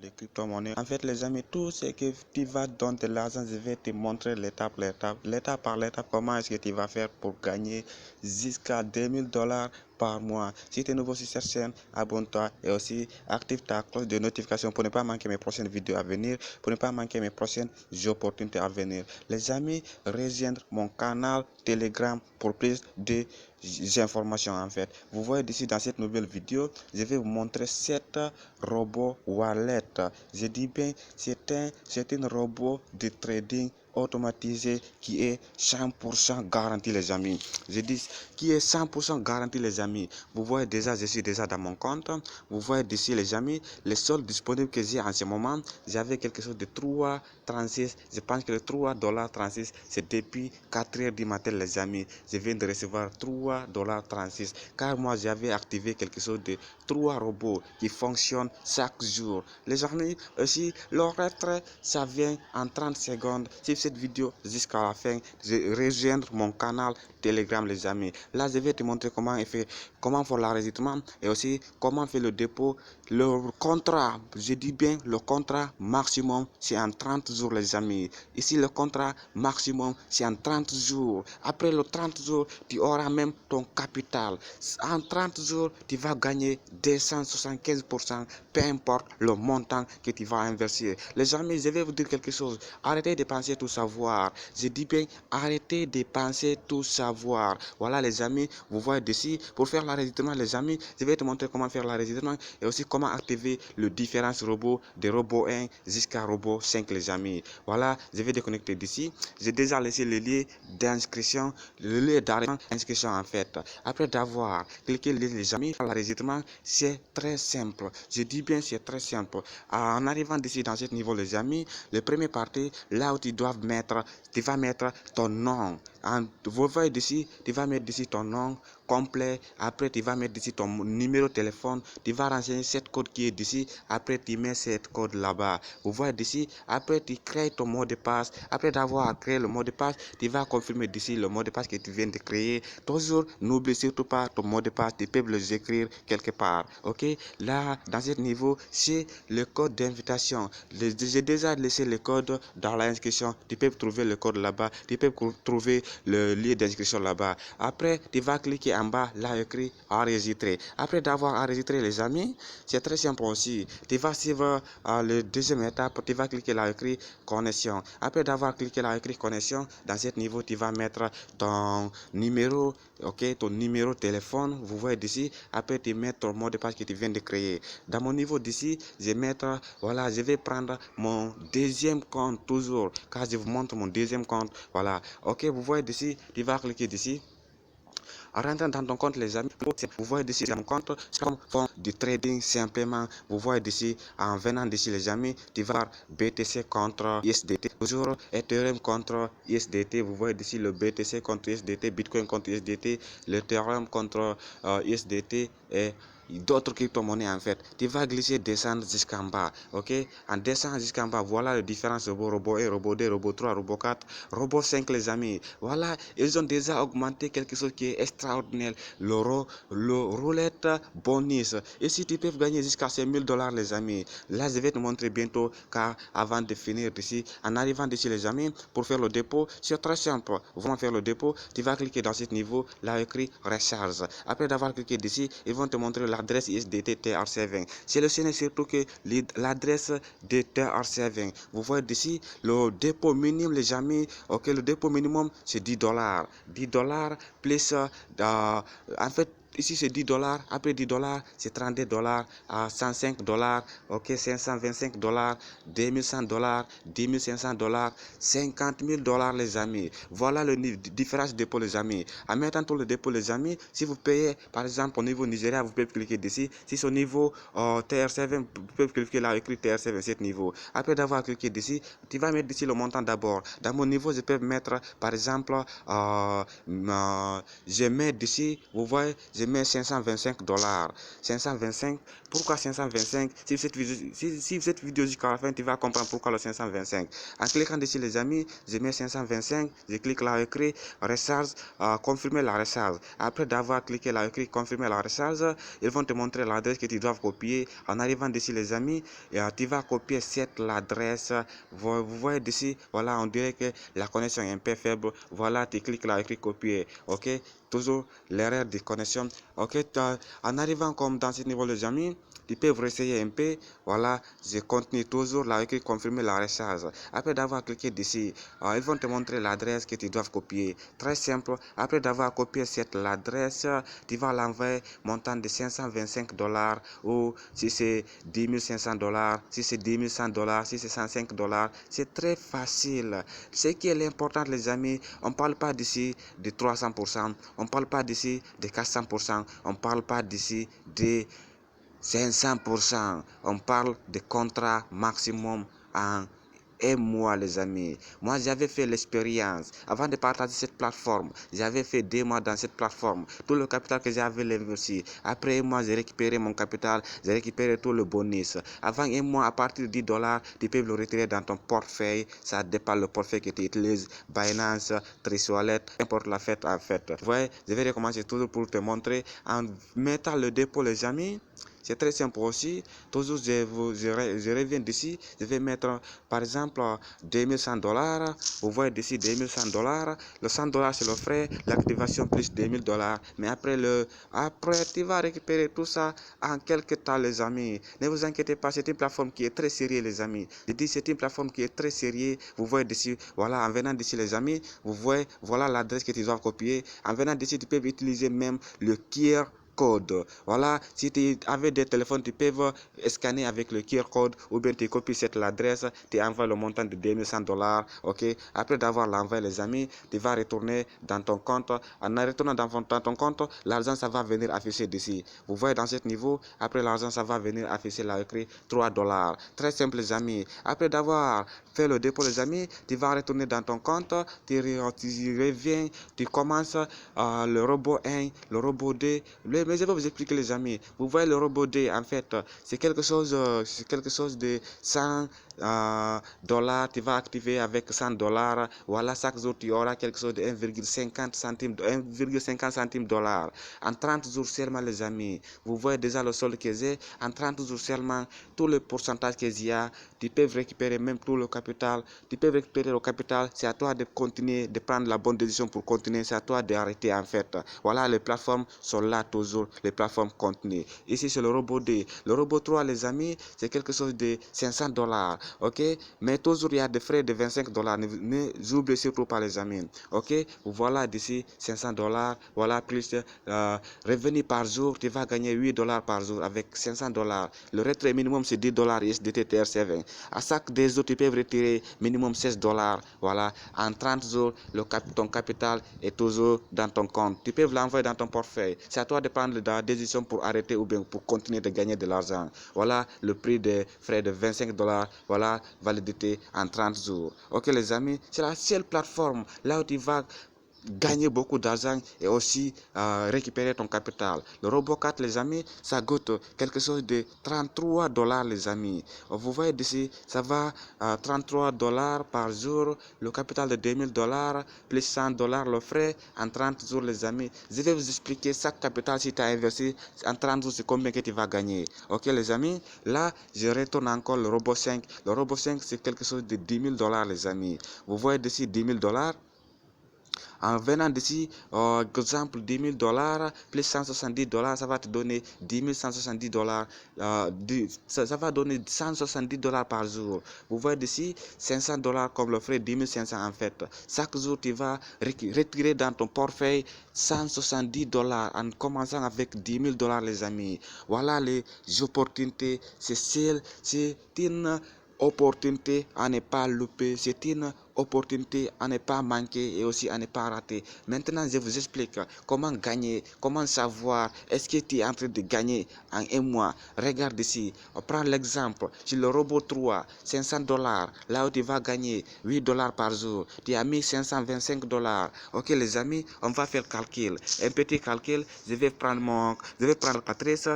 les crypto-monnaies. En fait, les amis, tout ce que tu vas donner de l'argent, je vais te montrer l'étape par l'étape, comment est-ce que tu vas faire pour gagner jusqu'à 2000 $ par mois. Si tu es nouveau sur cette chaîne, abonne-toi et aussi active ta cloche de notification pour ne pas manquer mes prochaines vidéos à venir, pour ne pas manquer mes prochaines opportunités à venir. Les amis, rejoindre mon canal Telegram pour plus de informations. En fait, vous voyez ici dans cette nouvelle vidéo, je vais vous montrer cette robot wallet. Je dis bien, c'est un robot de trading automatisé qui est 100% garanti, les amis. Je dis qui est 100% garanti, les amis. Vous voyez déjà, je suis déjà dans mon compte. Vous voyez d'ici, les amis, les soldes disponibles que j'ai en ce moment, j'avais quelque chose de 3,36. Je pense que le 3,36 $, c'est depuis 4 heures du matin, les amis. Je viens de recevoir 3,36 $, car moi j'avais activé quelque chose de 3 robots qui fonctionnent chaque jour. Les amis, aussi, le retrait, ça vient en 30 secondes. Si cette vidéo jusqu'à la fin, je rejoindre mon canal Telegram, les amis. Là, je vais te montrer comment faire l'enregistrement et aussi comment faire le dépôt. Le contrat, je dis bien le contrat maximum, c'est en 30 jours, les amis. Ici, le contrat maximum, c'est en 30 jours. Après le 30 jours, tu auras même ton capital. En 30 jours, tu vas gagner 275%, peu importe le montant que tu vas investir. Les amis, je vais vous dire quelque chose. Arrêtez de penser tout savoir. Je dis bien, arrêtez de penser tout savoir. Voilà, les amis, vous voyez d'ici, pour faire l'enregistrement, les amis, je vais te montrer comment faire l'enregistrement et aussi comment activer les différents robots, des robots 1 jusqu'à robot 5, les amis. Voilà, je vais déconnecter d'ici. J'ai déjà laissé le lien d'inscription, le lien d'inscription en fait. Après d'avoir cliqué les amis, l'enregistrement, c'est très simple. Je dis bien, c'est très simple. En arrivant d'ici dans ce niveau, les amis, le premier partie, là où tu vas mettre ton nom. Vous voyez d'ici, tu vas mettre d'ici ton nom complet. Après, tu vas mettre d'ici ton numéro de téléphone. Tu vas renseigner cette code qui est d'ici. Après, tu mets cette code là-bas. Vous voyez d'ici. Après, tu crées ton mot de passe. Après d'avoir créé le mot de passe, tu vas confirmer d'ici le mot de passe que tu viens de créer. Toujours, n'oublie surtout pas ton mot de passe. Tu peux le écrire quelque part. Ok? Là, dans ce niveau, c'est le code d'invitation. J'ai déjà laissé le code dans l'inscription. Tu peux trouver le code là-bas. Tu peux trouver le lien d'inscription là-bas. Après, tu vas cliquer en bas, là écrit enregistrer. Après d'avoir enregistré, les amis, c'est très simple aussi. Tu vas suivre le deuxième étape, tu vas cliquer là écrit connexion. Après d'avoir cliqué là écrit connexion, dans ce niveau, tu vas mettre ton numéro, ok, ton numéro de téléphone. Vous voyez d'ici. Après, tu mets ton mot de passe que tu viens de créer. Dans mon niveau d'ici, je vais prendre mon deuxième compte toujours, car je vous montre mon deuxième compte. Voilà, ok, vous voyez d'ici, tu vas cliquer d'ici. En rentrant dans ton compte, les amis, vous voyez d'ici dans mon compte, c'est comme fond du trading simplement. Vous voyez d'ici, en venant d'ici, les amis, tu vas BTC contre USDT, toujours Ethereum contre USDT. Vous voyez d'ici le BTC contre USDT, Bitcoin contre USDT, l'Ethereum contre USDT et d'autres crypto-monnaies. En fait, tu vas glisser, descendre jusqu'en bas, ok, en descendant jusqu'en bas. Voilà les différences robot 1, robot 2, robot 3, robot 4, robot 5, les amis. Voilà, ils ont déjà augmenté quelque chose qui est extraordinaire, le roulette bonus. Et si tu peux gagner jusqu'à 5000 $, les amis. Là, je vais te montrer bientôt, car avant de finir d'ici, en arrivant d'ici, les amis, pour faire le dépôt, c'est très simple. Vraiment faire le dépôt, tu vas cliquer dans ce niveau, là écrit recharge. Après d'avoir cliqué d'ici, ils vont te montrer l'adresse USDT TRC20. Sélectionnez surtout que l'adresse de TRC20. Vous voyez d'ici, le dépôt minimum, les amis, ok, le dépôt minimum, c'est 10 $. 10 $ plus, en fait, ici c'est 10 $, après 10 $, c'est 32 $, à 105 $, ok, 525 $, 2100 $, 10 500 $, 50 000 $, les amis. Voilà le différence de dépôt, les amis. En mettant tout le dépôt, les amis, si vous payez, par exemple, au niveau Nigeria, vous pouvez cliquer d'ici. Si c'est au niveau TR7, vous pouvez cliquer là, écrit TR7, cet niveau. Après d'avoir cliqué d'ici, tu vas mettre d'ici le montant d'abord. Dans mon niveau, je peux mettre, par exemple, je mets d'ici, vous voyez, je je mets 525 dollars. 525, pourquoi 525? Si cette vidéo jusqu'à la fin, tu vas comprendre pourquoi le 525. En cliquant dessus, les amis, je mets 525, je clique là, écrit recharge, confirmer la recharge. Après d'avoir cliqué là, écrit confirmer la recharge, ils vont te montrer l'adresse que tu dois copier. En arrivant dessus, les amis, tu vas copier cette adresse. Vous voyez dessus, voilà, on dirait que la connexion est un peu faible. Voilà, tu cliques là, écrit copier. Ok, toujours l'erreur de connexion. Ok, en arrivant comme dans ce niveau, les amis, tu peux vous essayer un peu. Voilà, je continue toujours là, écrit confirmer la recharge. Après d'avoir cliqué dessus, ils vont te montrer l'adresse que tu dois copier. Très simple. Après d'avoir copié cette adresse, tu vas l'envoyer montant de 525 dollars, ou si c'est 10 500 dollars, si c'est 10 100 dollars, si c'est 105 dollars. C'est très facile. Ce qui est l'important, les amis, on ne parle pas d'ici de 300%, on ne parle pas d'ici de 400%, on ne parle pas d'ici de 500%. On parle de contrat maximum en un mois, les amis. Moi, j'avais fait l'expérience. Avant de partager cette plateforme, j'avais fait 2 mois dans cette plateforme. Tout le capital que j'avais investi. Après un mois, j'ai récupéré mon capital. J'ai récupéré tout le bonus. Avant un mois, à partir de 10 dollars, tu peux le retirer dans ton portefeuille. Ça dépend le portefeuille que tu utilises. Binance, Trustwallet, n'importe la fête en fait. Vous voyez, je vais recommencer toujours pour te montrer. En mettant le dépôt, les amis, c'est très simple aussi. Toujours, je reviens d'ici. Je vais mettre, par exemple, 2100 dollars. Vous voyez d'ici 2100 dollars. Le 100 dollars, c'est le frais. L'activation plus 2000 dollars. Mais après, tu vas récupérer tout ça en quelques temps, les amis. Ne vous inquiétez pas. C'est une plateforme qui est très sérieuse, les amis. Je dis, c'est une plateforme qui est très sérieuse. Vous voyez d'ici, voilà, en venant d'ici, les amis, vous voyez, voilà l'adresse que tu dois copier. En venant d'ici, tu peux utiliser même le QR code. Voilà, si tu avais des téléphones, tu peux scanner avec le QR code, ou bien tu copies cette adresse, tu envoies le montant de 2100 dollars. Ok, après d'avoir l'envoyé, les amis, tu vas retourner dans ton compte. En retournant dans ton compte, l'argent ça va venir afficher d'ici. Vous voyez dans ce niveau, après l'argent ça va venir afficher là écrit 3 dollars. Très simple, les amis. Après d'avoir fait le dépôt, les amis, tu vas retourner dans ton compte, tu reviens, tu commences le robot 1, le robot 2, mais je vais vous expliquer, les amis. Vous voyez le robot D, en fait, c'est quelque chose de 100 dollars. Tu vas activer avec 100 dollars. Voilà, chaque jour tu auras quelque chose de 1,50 centimes dollars. En 30 jours seulement, les amis. Vous voyez déjà le solde que j'ai. En 30 jours seulement, tout le pourcentage qu'il y a, tu peux récupérer même tout le capital. Tu peux récupérer le capital. C'est à toi de continuer, de prendre la bonne décision pour continuer. C'est à toi d'arrêter, en fait. Voilà, les plateformes sont là toujours. Les plateformes contenues. Ici, c'est le robot D. Le robot 3, les amis, c'est quelque chose de 500 dollars. Ok, mais toujours il y a des frais de 25 dollars. Ne oubliez surtout pas, les amis. Ok, voilà d'ici 500 dollars. Voilà, plus revenu par jour, tu vas gagner 8 dollars par jour avec 500 dollars. Le retrait minimum, c'est 10 dollars USDT TR7. À chaque 2 jours, tu peux retirer minimum 16 dollars. Voilà, en 30 jours, ton capital est toujours dans ton compte. Tu peux l'envoyer dans ton portefeuille. C'est à toi de prendre la décision pour arrêter ou bien pour continuer de gagner de l'argent. Voilà le prix des frais de 25 dollars. Voilà, validité en 30 jours. Ok, les amis, c'est la seule plateforme là où tu vas gagner beaucoup d'argent et aussi récupérer ton capital. Le robot 4, les amis, ça coûte quelque chose de 33 dollars, les amis. Vous voyez d'ici, ça va 33 dollars par jour, le capital de 2000 dollars, plus 100 dollars le frais en 30 jours, les amis. Je vais vous expliquer chaque capital si tu as investi en 30 jours, c'est combien que tu vas gagner. Ok, les amis, là, je retourne encore le robot 5. Le robot 5, c'est quelque chose de 10 000 dollars, les amis. Vous voyez d'ici 10 000 dollars. En venant d'ici, exemple 10 000 dollars plus 170 dollars, ça va te donner 10 170 dollars. Ça va donner 170 dollars par jour. Vous voyez d'ici, 500 dollars comme le frais, 10 500 en fait. Chaque jour, tu vas retirer dans ton portefeuille 170 dollars en commençant avec 10 000 dollars, les amis. Voilà les opportunités. C'est une opportunité à ne pas louper, c'est une opportunité à ne pas manquer et aussi à ne pas rater. Maintenant, je vous explique comment gagner, comment savoir est-ce que tu es en train de gagner en un mois. Regarde ici, on prend l'exemple sur le robot 3, $500, là où tu vas gagner $8 par jour. Tu as mis $525. Ok les amis, on va faire calcul. Un petit calcul, je vais prendre l'adresse